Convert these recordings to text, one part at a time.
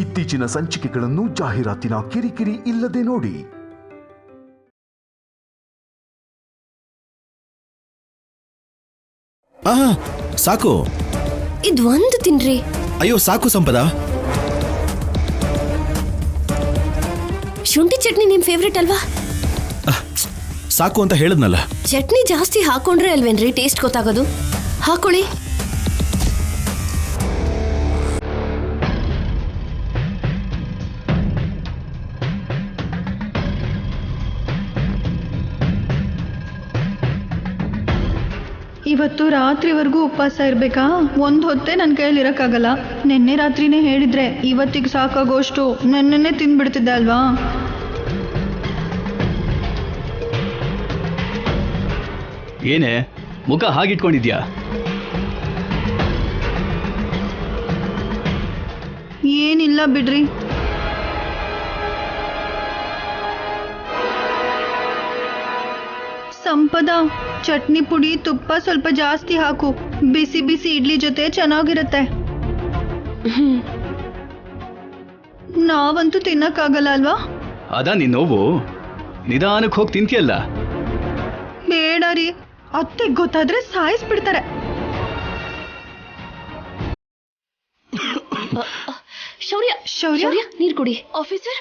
ಇತ್ತೀಚಿನ ಸಂಚಿಕೆಗಳನ್ನು ಜಾಹೀರಾತಿನ ಕಿರಿಕಿರಿ ಇಲ್ಲದೆ ನೋಡಿ. ಸಾಕು, ಇದು ಒಂದು ತಿನ್ರಿ. ಅಯ್ಯೋ ಸಾಕು ಸಂಪದ. ಶುಂಠಿ ಚಟ್ನಿ ನಿಮ್ ಫೇವ್ರೆಟ್ ಅಲ್ವಾ? ಸಾಕು ಅಂತ ಹೇಳದ್ನಲ್ಲ. ಚಟ್ನಿ ಜಾಸ್ತಿ ಹಾಕೊಂಡ್ರೆ ಅಲ್ವೇನ್ರಿ ಟೇಸ್ಟ್ ಗೊತ್ತಾಗೋದು. ಹಾಕೊಳ್ಳಿ. ಇವತ್ತು ರಾತ್ರಿವರೆಗೂ ಉಪವಾಸ ಇರಬೇಕಾ? ಒಂದು ಹೊತ್ತೇ ನನ್ನ ಕೈಯಲ್ಲಿ ಇರೋಕ್ಕಾಗಲ್ಲ. ನಿನ್ನೆ ರಾತ್ರಿನೇ ಹೇಳಿದ್ರೆ ಇವತ್ತಿಗೆ ಸಾಕಾಗೋಷ್ಟು ನೆನ್ನೆನೇ ತಿಂದ್ಬಿಡ್ತಿದ್ದೆ ಅಲ್ವಾ? ಏನೇ ಮುಖ ಹಾಗಿಟ್ಕೊಂಡಿದ್ಯಾ? ಏನಿಲ್ಲ ಬಿಡ್ರಿ. ಸಂಪದ, ಚಟ್ನಿ ಪುಡಿ ತುಪ್ಪ ಸ್ವಲ್ಪ ಜಾಸ್ತಿ ಹಾಕು. ಬಿಸಿ ಬಿಸಿ ಇಡ್ಲಿ ಜೊತೆ ಚೆನ್ನಾಗಿರುತ್ತೆ. ನಾವಂತೂ ತಿನ್ನಕ್ಕಾಗಲ್ಲ ಅಲ್ವಾ? ಅದ ನಿನ್ ನೋವು. ನಿಧಾನಕ್ಕೆ ಹೋಗಿ ತಿಂತಿಯಲ್ಲ. ಬೇಡ ರೀ, ಅತ್ತೆಗೆ ಗೊತ್ತಾದ್ರೆ ಸಾಯಿಸ್ಬಿಡ್ತಾರೆ. ಶೌರ್ಯ, ಶೌರ್ಯ ನೀರು ಕುಡಿ. Officer,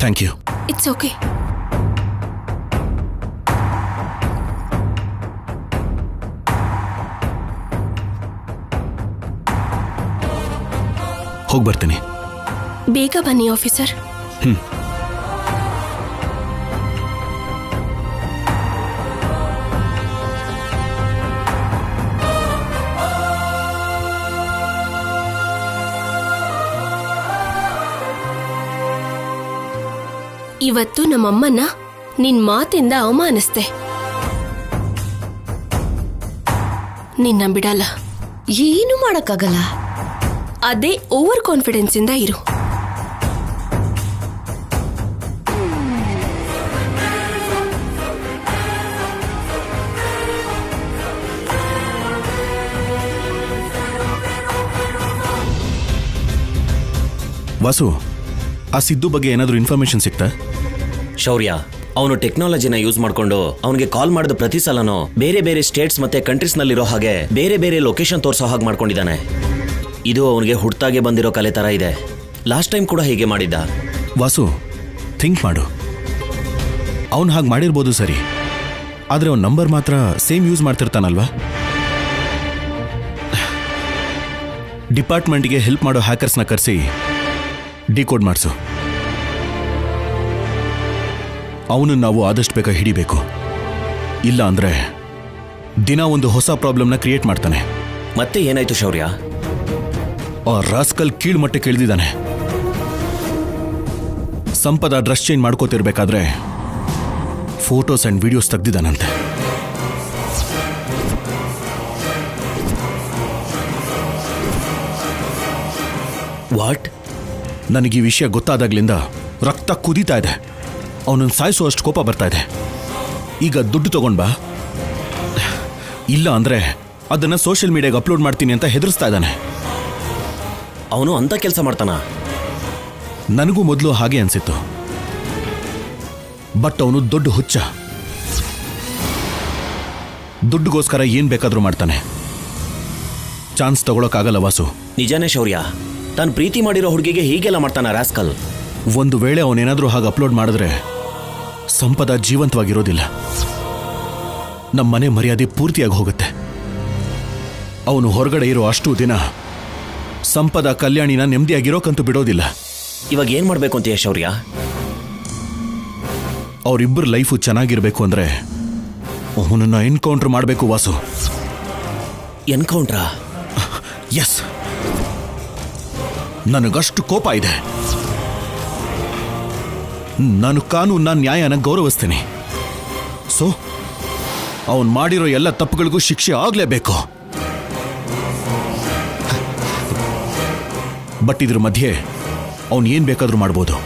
thank you. It's okay. ಹೋಗಿ ಬರ್ತೀನಿ. ಬೇಗ ಬನ್ನಿ ಆಫೀಸರ್. ಇವತ್ತು ನಮ್ಮಮ್ಮನ್ನ ನಿನ್ ಮಾತಿಂದ ಅವಮಾನಿಸ್ದೆ. ನಿನ್ನ ಬಿಡಲ್ಲ, ಏನು ಮಾಡಕ್ಕಾಗಲ್ಲ. ಅದೇ ಓವರ್ ಕಾನ್ಫಿಡೆನ್ಸ್ ಇಂದ ಇರು. ವಾಸು, ಆ ಸಿದ್ದು ಬಗ್ಗೆ ಏನಾದರೂ ಇನ್ಫಾರ್ಮೇಶನ್ ಸಿಕ್ತಾ? ಶೌರ್ಯ, ಅವನು ಟೆಕ್ನಾಲಜಿನ ಯೂಸ್ ಮಾಡ್ಕೊಂಡು ಅವನಿಗೆ ಕಾಲ್ ಮಾಡಿದ ಪ್ರತಿ ಸಲನೂ ಬೇರೆ ಬೇರೆ ಸ್ಟೇಟ್ಸ್ ಮತ್ತೆ ಕಂಟ್ರೀಸ್ ನಲ್ಲಿರೋ ಹಾಗೆ ಬೇರೆ ಬೇರೆ ಲೊಕೇಶನ್ ತೋರಿಸೋ ಹಾಗೆ ಮಾಡ್ಕೊಂಡಿದ್ದಾನೆ. ಇದು ಅವನಿಗೆ ಹುಟ್ಟಾಗೆ ಬಂದಿರೋ ಕಲೆ ತರ ಇದೆ. ಲಾಸ್ಟ್ ಟೈಮ್ ಕೂಡ ಹೀಗೆ ಮಾಡಿದ್ದ. ವಾಸು, ಥಿಂಕ್ ಮಾಡು. ಅವನು ಹಾಗೆ ಮಾಡಿರ್ಬೋದು ಸರಿ, ಆದರೆ ಅವನ ನಂಬರ್ ಮಾತ್ರ ಸೇಮ್ ಯೂಸ್ ಮಾಡ್ತಿರ್ತಾನಲ್ವಾ? ಡಿಪಾರ್ಟ್ಮೆಂಟ್ಗೆ ಹೆಲ್ಪ್ ಮಾಡೋ ಹ್ಯಾಕರ್ಸ್ನ ಕರೆಸಿ ಡಿಕೋಡ್ ಮಾಡಿಸು. ಅವನು ನಾವು ಆದಷ್ಟು ಬೇಗ ಹಿಡಿಬೇಕು. ಇಲ್ಲ ಅಂದ್ರೆ ದಿನ ಒಂದು ಹೊಸ ಪ್ರಾಬ್ಲಮ್ನ ಕ್ರಿಯೇಟ್ ಮಾಡ್ತಾನೆ. ಮತ್ತೆ ಏನಾಯ್ತು ಶೌರ್ಯ? ಆ ರಾಸ್ಕಲ್ ಕೀಳ್ಮಟ್ಟಕ್ಕೆ ಇಳಿದಿದ್ದಾನೆ. ಸಂಪದ ಡ್ರೆಸ್ ಚೇಂಜ್ ಮಾಡ್ಕೋತಿರ್ಬೇಕಾದ್ರೆ ಫೋಟೋಸ್ ಅಂಡ್ ವಿಡಿಯೋಸ್ ತೆಗ್ದಿದ್ದಾನಂತೆ. ವಾಟ್? ನನಗೆ ಈ ವಿಷಯ ಗೊತ್ತಾದಾಗ್ಲಿಂದ ರಕ್ತ ಕುದೀತಾ ಇದೆ. ಅವನನ್ನು ಸಾಯಿಸುವಷ್ಟು ಕೋಪ ಬರ್ತಾ ಇದೆ. ಈಗ ದುಡ್ಡು ತಗೊಂಡ್ ಬಾ, ಇಲ್ಲ ಅಂದ್ರೆ ಅದನ್ನ ಸೋಷಿಯಲ್ ಮೀಡಿಯಾಗೆ ಅಪ್ಲೋಡ್ ಮಾಡ್ತೀನಿ ಅಂತ ಹೆದರ್ಸ್ತಾ ಇದ್ದಾನೆ. ಅವನು ಅಂತ ಕೆಲಸ ಮಾಡ್ತಾನ? ನನಗೂ ಮೊದಲು ಹಾಗೆ ಅನ್ಸಿತ್ತು, ಬಟ್ ಅವನು ದೊಡ್ಡ ಹುಚ್ಚ. ದುಡ್ಡುಗೋಸ್ಕರ ಏನ್ ಬೇಕಾದ್ರೂ ಮಾಡ್ತಾನೆ. ಚಾನ್ಸ್ ತಗೊಳಕ್ಕಾಗಲ್ಲ ವಾಸು. ನಿಜಾನೇ ಶೌರ್ಯ, ತಾನು ಪ್ರೀತಿ ಮಾಡಿರೋ ಹುಡುಗಿಗೆ ಹೀಗೆಲ್ಲ ಮಾಡ್ತಾನ ರಾಸ್ಕಲ್. ಒಂದು ವೇಳೆ ಅವನೇನಾದ್ರೂ ಹಾಗೆ ಅಪ್ಲೋಡ್ ಮಾಡಿದ್ರೆ ಸಂಪದ ಜೀವಂತವಾಗಿರೋದಿಲ್ಲ. ನಮ್ಮ ಮನೆ ಮರ್ಯಾದೆ ಪೂರ್ತಿಯಾಗಿ ಹೋಗುತ್ತೆ. ಅವನು ಹೊರಗಡೆ ಇರೋ ಅಷ್ಟು ದಿನ ಸಂಪದ ಕಲ್ಯಾಣಿನ ನೆಮ್ಮದಿಯಾಗಿರೋಕಂತೂ ಬಿಡೋದಿಲ್ಲ. ಇವಾಗ ಏನ್ ಮಾಡ್ಬೇಕು ಅಂತೀಯ ಶೌರ್ಯ? ಅವರಿಬ್ಬರ ಲೈಫು ಚೆನ್ನಾಗಿರ್ಬೇಕು ಅಂದ್ರೆ ಅವನನ್ನ ಎನ್ಕೌಂಟರ್ ಮಾಡಬೇಕು ವಾಸು. ಎನ್ಕೌಂಟ್ರಾ? ಎಸ್, ನನಗಷ್ಟು ಕೋಪ ಇದೆ. ನಾನು ಕಾನೂನ ನ್ಯಾಯನ ಗೌರವಿಸ್ತೇನೆ. ಸೊ ಅವನು ಮಾಡಿರೋ ಎಲ್ಲ ತಪ್ಪುಗಳಿಗೂ ಶಿಕ್ಷೆ ಆಗಲೇಬೇಕು. ಬಟ್ ಇದ್ರ ಮಧ್ಯೆ ಅವನು ಏನ್ ಬೇಕಾದ್ರೂ ಮಾಡ್ಬೋದು.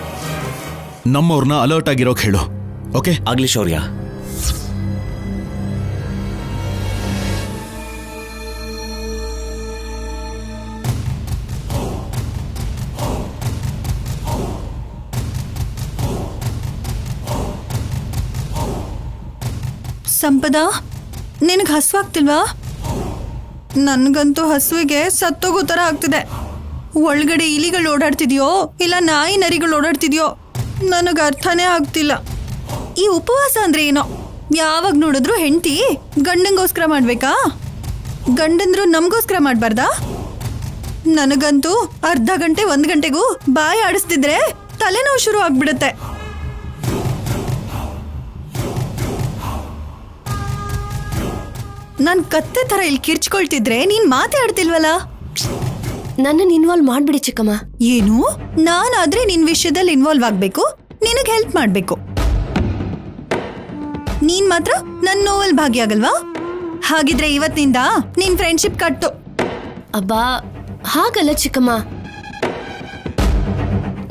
ನಮ್ಮವ್ರನ್ನ ಅಲರ್ಟ್ ಆಗಿರೋಕೆ ಹೇಳು. ಓಕೆ? ಆಗ್ಲಿ ಶೌರ್ಯ. ಸಂಪದ, ನಿನಗೆ ಹಸುವಾಗ್ತಿಲ್ವಾ? ನನಗಂತೂ ಹಸುವಿಗೆ ಸತ್ತೋಗೋ ಥರ ಆಗ್ತಿದೆ. ಒಳಗಡೆ ಇಲಿಗಳು ಓಡಾಡ್ತಿದ್ಯೋ ಇಲ್ಲ ನಾಯಿ ನರಿಗಳು ಓಡಾಡ್ತಿದ್ಯೋ ನನಗೆ ಅರ್ಥನೇ ಆಗ್ತಿಲ್ಲ. ಈ ಉಪವಾಸ ಅಂದ್ರೆ ಏನೋ? ಯಾವಾಗ ನೋಡಿದ್ರು ಹೆಂಡತಿ ಗಂಡಂಗೋಸ್ಕರ ಮಾಡ್ಬೇಕಾ? ಗಂಡಂದ್ರು ನಮಗೋಸ್ಕರ ಮಾಡಬಾರ್ದಾ? ನನಗಂತೂ ಅರ್ಧ ಗಂಟೆ 1 ಗಂಟೆಗೂ ಬಾಯಿ ಆಡಿಸ್ತಿದ್ರೆ ತಲೆನೋವು ಶುರು ಆಗ್ಬಿಡುತ್ತೆ. ನಾನು ಕತ್ತೆ ಥರ ಇಲ್ಲಿ ಕಿರ್ಚ್ಕೊಳ್ತಿದ್ರೆ ನೀನ್ ಮಾತಾಡ್ತಿಲ್ವಲ್ಲ? ನನ್ನನ್ನು ಇನ್ವಾಲ್ವ್ ಮಾಡ್ಬಿಡಿ ಚಿಕ್ಕಮ್ಮ. ಏನು? ನಾನಾದ್ರೆ ನಿನ್ ವಿಷಯದಲ್ಲಿ ಇನ್ವಾಲ್ವ್ ಆಗ್ಬೇಕು, ನಿನಗೆ ಹೆಲ್ಪ್ ಮಾಡ್ಬೇಕು. ನೀನ್ ಮಾತ್ರ ನನ್ನ ನೋವಲ್ಲಿ ಭಾಗಿಯಾಗಲ್ವಾ? ಹಾಗಿದ್ರೆ ಇವತ್ತಿನಿಂದ ನಿನ್ ಫ್ರೆಂಡ್ಶಿಪ್ ಕಟ್ಟು. ಅಬ್ಬಾ, ಹಾಗಲ್ಲ ಚಿಕ್ಕಮ್ಮ,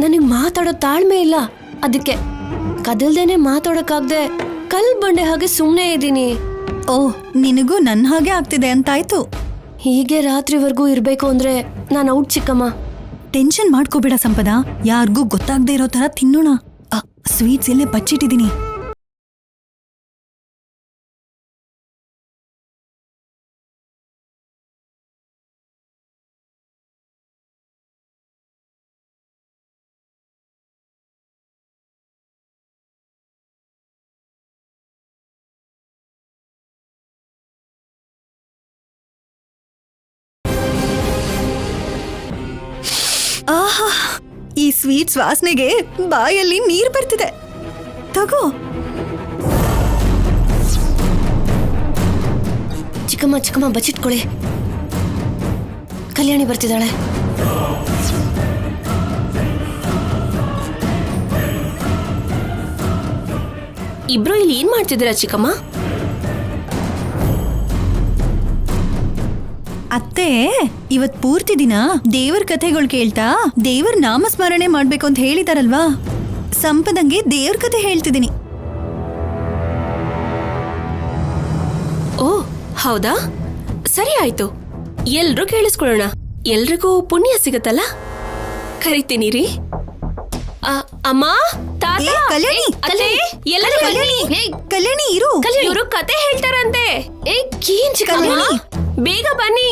ನನಗೆ ಮಾತಾಡೋ ತಾಳ್ಮೆ ಇಲ್ಲ. ಅದಕ್ಕೆ ಕದಲ್ದೇನೆ ಮಾತಾಡೋಕ್ಕಾಗ್ದೆ ಕಲ್ ಬಂಡೆ ಹಾಗೆ ಸುಮ್ಮನೆ ಇದ್ದೀನಿ. ಓ, ನಿನಗೂ ನನ್ನ ಹಾಗೆ ಆಗ್ತಿದೆ ಅಂತಾಯ್ತು. ಹೀಗೆ ರಾತ್ರಿವರೆಗೂ ಇರ್ಬೇಕು ಅಂದ್ರೆ ನಾನು ಔಟ್ ಚಿಕ್ಕಮ್ಮ. ಟೆನ್ಷನ್ ಮಾಡ್ಕೋಬೇಡ ಸಂಪದ, ಯಾರಿಗೂ ಗೊತ್ತಾಗದೆ ಇರೋ ತರ ತಿನ್ನೋಣ. ಸ್ವೀಟ್ಸ್ ಎಲ್ಲೇ ಬಚ್ಚಿಟ್ಟಿದ್ದೀನಿ. ಆಹಾ, ಈ ಸ್ವೀಟ್ಸ್ ವಾಸನೆಗೆ ಬಾಯಲ್ಲಿ ನೀರು ಬರ್ತಿದೆ. ತಗೋ. ಚಿಕ್ಕಮ್ಮ ಚಿಕ್ಕಮ್ಮ ಬಚ್ಚಿಟ್ಕೊಳ್ಳಿ, ಕಲ್ಯಾಣಿ ಬರ್ತಿದ್ದಾಳೆ. ಇಬ್ರು ಇಲ್ಲಿ ಏನ್ ಮಾಡ್ತಿದ್ದೀರಾ ಚಿಕ್ಕಮ್ಮ? ಅತ್ತೆ ಇವತ್ ಪೂರ್ತಿ ದಿನ ದೇವರ ಕಥೆಗಳು ಕೇಳ್ತಾ ದೇವರ ನಾಮಸ್ಮರಣೆ ಮಾಡ್ಬೇಕು ಅಂತ ಹೇಳಿದಾರಲ್ವಾ, ಸಂಪದಂಗೆ ದೇವ್ರ ಕಥೆ ಹೇಳ್ತಿದ್ದೀನಿ. ಓ ಹೌದಾ, ಸರಿ ಆಯ್ತು, ಎಲ್ರೂ ಕೇಳಿಸ್ಕೊಳ್ಳೋಣ. ಎಲ್ರಿಗೂ ಪುಣ್ಯ ಸಿಗತ್ತಲ್ಲ. ಕರಿತೀನಿ ರೀ. ಅಮ್ಮ, ತಾತ, ಏ, ಕಲ್ಯಾಣಿ, ಅತ್ತೆ, ಎಲ್ಲರೂ ಬನ್ನಿ. ಕಲ್ಯಾಣಿ ಇರು. ಇವರು ಕತೆ ಹೇಳ್ತಾರಂತೆ. ಏನ್ ಚಿಕ್ಕಮ್ಮ, ಬೇಗ ಬನ್ನಿ.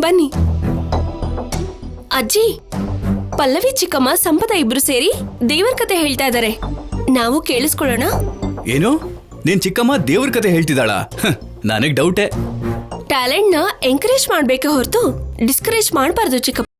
ಬನ್ನಿ. ಅಜ್ಜಿ, ಪಲ್ಲವಿ ಚಿಕ್ಕಮ್ಮ ಸಂಪದ ಇಬ್ರು ಸೇರಿ ದೇವರ ಕತೆ ಹೇಳ್ತಾ ಇದಾರೆ. ನಾವು ಕೇಳಿಸ್ಕೊಳ್ಳೋಣ. ಏನು, ನೀನ್ ಚಿಕ್ಕಮ್ಮ ದೇವ್ರ ಕತೆ ಹೇಳ್ತಿದ್ದಾಳ? ನನಗ್ ಡೌಟೇ. ಟ್ಯಾಲೆಂಟ್ ನ ಎಂಕರೇಜ್ ಮಾಡ್ಬೇಕೆ ಹೊರತು ಡಿಸ್ಕರೇಜ್ ಮಾಡಬಾರ್ದು ಚಿಕ್ಕಮ್ಮ.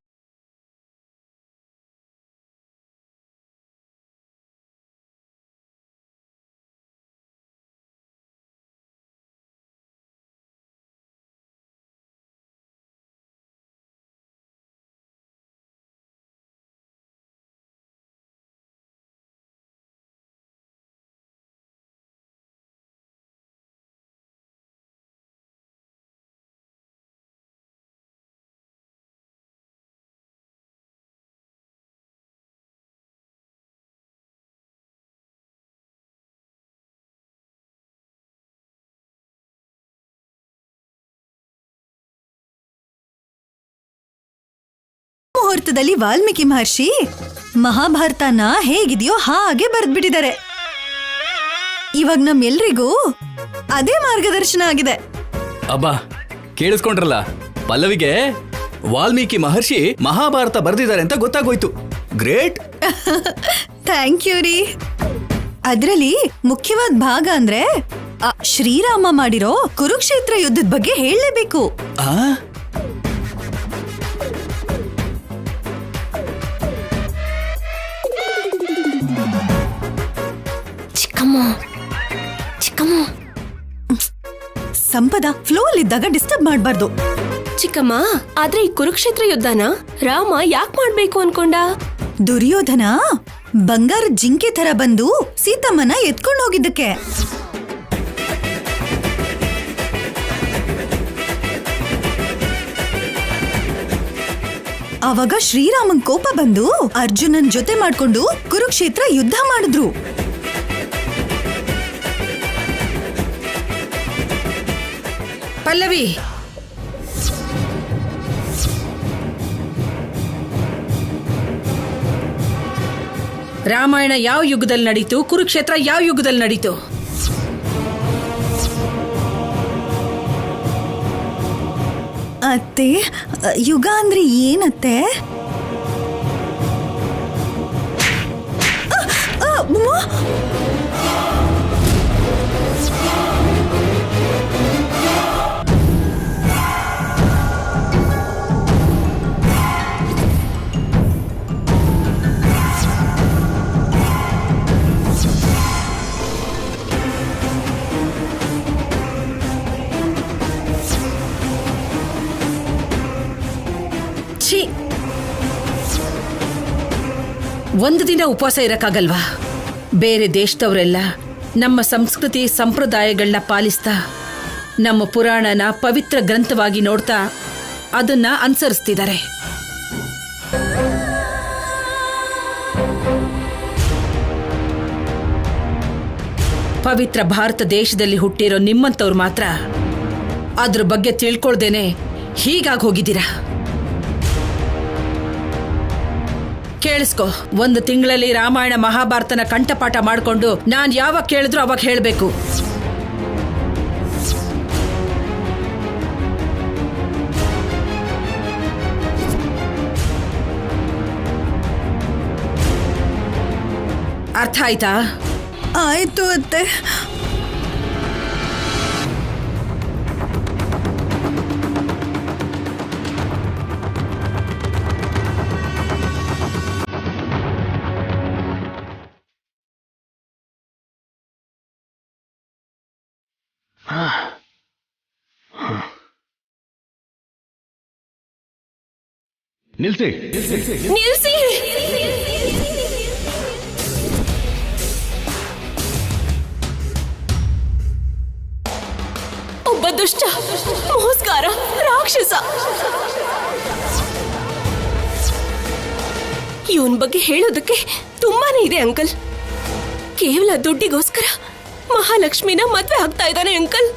ಮುಹೂರ್ತದಲ್ಲಿ ವಾಲ್ಮೀಕಿ ಮಹರ್ಷಿ ಮಹಾಭಾರತನ ಹೇಗಿದೆಯೋ ಹಾಗೆ ಬರೆದ್ಬಿಟ್ಟಿದ್ದಾರೆ. ಇವಾಗ ನಮ್ಮೆಲ್ರಿಗೂ ಅದೇ ಮಾರ್ಗದರ್ಶನ ಆಗಿದೆ. ಅಬ್ಬಾ, ಕೇಳಿಸ್ಕೊಂಡ್ರಲ್ಲ, ಪಲ್ಲವಿಗೆ ವಾಲ್ಮೀಕಿ ಮಹರ್ಷಿ ಮಹಾಭಾರತ ಬರೆದಿದ್ದಾರೆ ಅಂತ ಗೊತ್ತಾಗೋಯ್ತು. ಗ್ರೇಟ್. ಥ್ಯಾಂಕ್ ಯು ರೀ. ಅದ್ರಲ್ಲಿ ಮುಖ್ಯವಾದ ಭಾಗ ಅಂದ್ರೆ ಶ್ರೀರಾಮ ಮಾಡಿರೋ ಕುರುಕ್ಷೇತ್ರ ಯುದ್ಧದ ಬಗ್ಗೆ ಹೇಳಲೇಬೇಕು. ಚಿಕ್ಕಮ್ಮ, ಸಂಪದ ಫ್ಲೋ ಅಲ್ಲಿದ್ದಾಗ ಡಿಸ್ಟರ್ಬ್ ಮಾಡಬಾರ್ದು. ಚಿಕ್ಕಮ್ಮ, ಆದ್ರೆ ಈ ಕುರುಕ್ಷೇತ್ರ ಯುದ್ಧನ ರಾಮ ಯಾಕೆ ಮಾಡ್ಬೇಕು ಅನ್ಕೊಂಡ? ದುರ್ಯೋಧನ ಬಂಗಾರ ಜಿಂಕೆ ತರ ಬಂದು ಸೀತಮ್ಮನ ಎತ್ಕೊಂಡು ಹೋಗಿದ್ದಕ್ಕೆ. ಆವಾಗ ಶ್ರೀರಾಮನ್ ಕೋಪ ಬಂದು ಅರ್ಜುನನ್ ಜೊತೆ ಮಾಡ್ಕೊಂಡು ಕುರುಕ್ಷೇತ್ರ ಯುದ್ಧ ಮಾಡಿದ್ರು. ಪಲ್ಲವಿ, ರಾಮಾಯಣ ಯಾವ ಯುಗದಲ್ಲಿ ನಡೀತು, ಕುರುಕ್ಷೇತ್ರ ಯಾವ ಯುಗದಲ್ಲಿ ನಡೀತು? ಅತ್ತೆ, ಯುಗ ಅಂದ್ರೆ ಏನತ್ತೆ? ಒಂದು ದಿನ ಉಪವಾಸ ಇರಕ್ಕಾಗಲ್ವಾ? ಬೇರೆ ದೇಶದವರೆಲ್ಲ ನಮ್ಮ ಸಂಸ್ಕೃತಿ ಸಂಪ್ರದಾಯಗಳನ್ನ ಪಾಲಿಸ್ತಾ ನಮ್ಮ ಪುರಾಣನ ಪವಿತ್ರ ಗ್ರಂಥವಾಗಿ ನೋಡ್ತಾ ಅದನ್ನ ಅನುಸರಿಸ್ತಿದ್ದಾರೆ. ಪವಿತ್ರ ಭಾರತ ದೇಶದಲ್ಲಿ ಹುಟ್ಟಿರೋ ನಿಮ್ಮಂತವ್ರು ಮಾತ್ರ ಅದ್ರ ಬಗ್ಗೆ ತಿಳ್ಕೊಳ್ದೇನೆ ಹೀಗಾಗಿ ಹೋಗಿದ್ದೀರಾ. ಕೇಳಿಸ್ಕೊ, 1 ತಿಂಗಳಲ್ಲಿ ರಾಮಾಯಣ ಮಹಾಭಾರತನ ಕಂಠಪಾಠ ಮಾಡಿಕೊಂಡು ನಾನ್ ಯಾವಾಗ ಕೇಳಿದ್ರು ಅವಾಗ ಹೇಳಬೇಕು. ಅರ್ಥ ಆಯ್ತಾ? ಆಯ್ತು ಅತ್ತೆ. ನಿಲ್ಸಿ. ಒಬ್ಬ ದುಷ್ಟ, ಮೋಸ್ಕಾರ, ರಾಕ್ಷಸ. ಇವನ್ ಬಗ್ಗೆ ಹೇಳೋದಕ್ಕೆ ತುಂಬಾನೇ ಇದೆ ಅಂಕಲ್. ಕೇವಲ ದುಡ್ಡಿಗೋಸ್ಕರ ಮಹಾಲಕ್ಷ್ಮಿನ ಮದ್ವೆ ಆಗ್ತಾ ಇದ್ದಾನೆ ಅಂಕಲ್.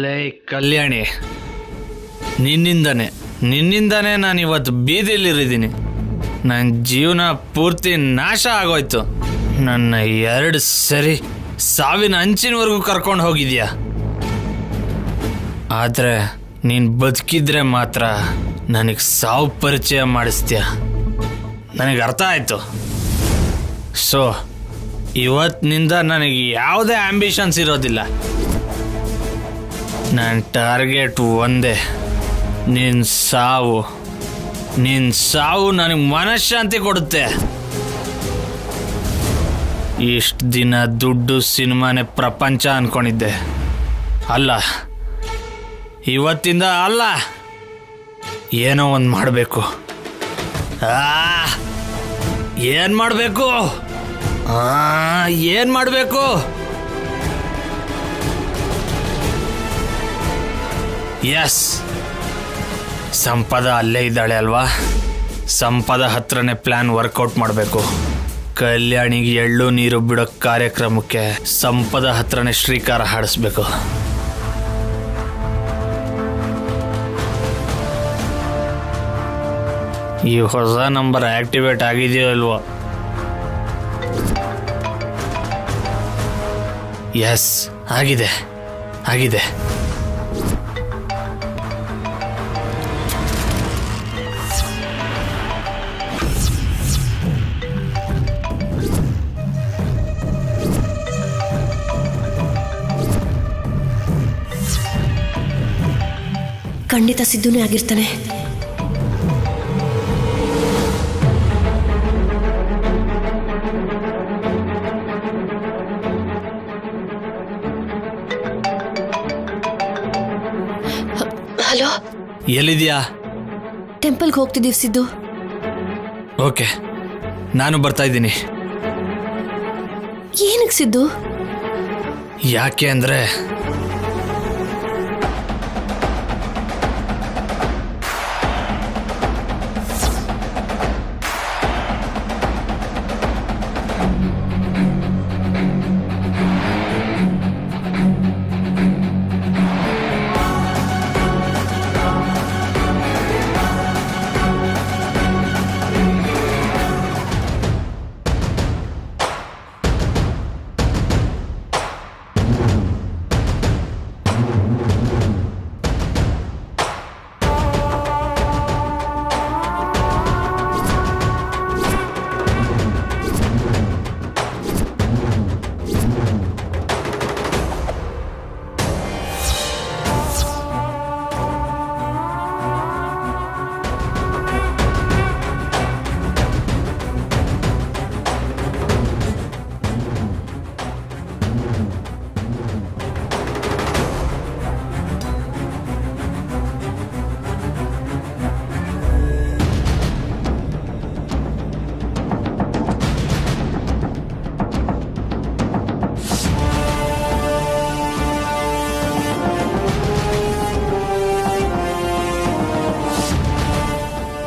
ಲೇ ಕಲ್ಯಾಣಿ, ನಿನ್ನಿಂದಾನೆ ನಾನು ಇವತ್ತು ಬೀದಿಲಿರಿದ್ದೀನಿ. ನನ್ನ ಜೀವನ ಪೂರ್ತಿ ನಾಶ ಆಗೋಯ್ತು. ನನ್ನ 2 ಸರಿ ಸಾವಿನ ಅಂಚಿನವರೆಗೂ ಕರ್ಕೊಂಡು ಹೋಗಿದ್ಯಾ. ಆದರೆ ನೀನು ಬದುಕಿದ್ರೆ ಮಾತ್ರ ನನಗೆ ಸಾವು ಪರಿಚಯ ಮಾಡಿಸ್ತೀಯ. ನನಗೆ ಅರ್ಥ ಆಯಿತು. ಸೊ ಇವತ್ತಿನಿಂದ ನನಗೆ ಯಾವುದೇ ಆಂಬಿಷನ್ಸ್ ಇರೋದಿಲ್ಲ. ನನ್ನ ಟಾರ್ಗೆಟ್ ಒಂದೇ, ನಿನ್ನ ಸಾವು ನನಗೆ ಮನಃಶಾಂತಿ ಕೊಡುತ್ತೆ. ಇಷ್ಟು ದಿನ ದುಡ್ಡು ಸಿನಿಮಾನೇ ಪ್ರಪಂಚ ಅನ್ಕೊಂಡಿದ್ದೆ. ಅಲ್ಲ, ಇವತ್ತಿಂದ ಅಲ್ಲ, ಏನೋ ಒಂದು ಮಾಡಬೇಕು. ಏನು ಮಾಡಬೇಕು? ಏನು ಮಾಡಬೇಕು? ಎಸ್, ಸಂಪದ ಅಲ್ಲೇ ಇದ್ದಾಳೆ ಅಲ್ವಾ. ಸಂಪದ ಹತ್ರನೇ ಪ್ಲ್ಯಾನ್ ವರ್ಕೌಟ್ ಮಾಡಬೇಕು. ಕಲ್ಯಾಣಿಗೆ ಎಳ್ಳು ನೀರು ಬಿಡೋ ಕಾರ್ಯಕ್ರಮಕ್ಕೆ ಸಂಪದ ಹತ್ರನೇ ಶ್ರೀಕಾರ ಹಾಡಿಸ್ಬೇಕು. ಈ ಹೊಸ ನಂಬರ್ ಆಕ್ಟಿವೇಟ್ ಆಗಿದೆಯೋ ಇಲ್ವೋ? ಎಸ್, ಆಗಿದೆ. ಖಂಡಿತ ಸಿದ್ದುನೇ ಆಗಿರ್ತಾನೆ. ಹಲೋ, ಎಲ್ಲಿದ್ಯಾ? ಟೆಂಪಲ್ಗೆ ಹೋಗ್ತಿದ್ದೀವಿ ಸಿದ್ದು. ಓಕೆ, ನಾನು ಬರ್ತಾ ಇದ್ದೀನಿ. ಏನಕ್ಕೆ ಸಿದ್ದು? ಯಾಕೆ ಅಂದರೆ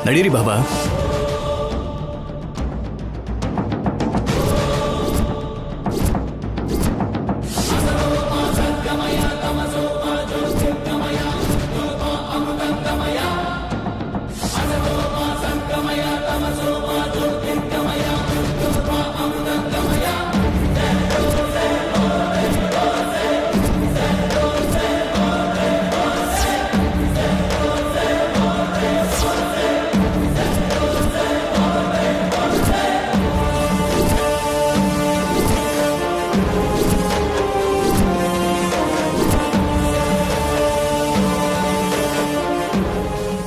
ನಡೀರಿ ಬಾಬಾ.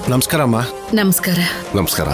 ನಮಸ್ಕಾರ ಅಮ್ಮ. ನಮಸ್ಕಾರ. ನಮಸ್ಕಾರ.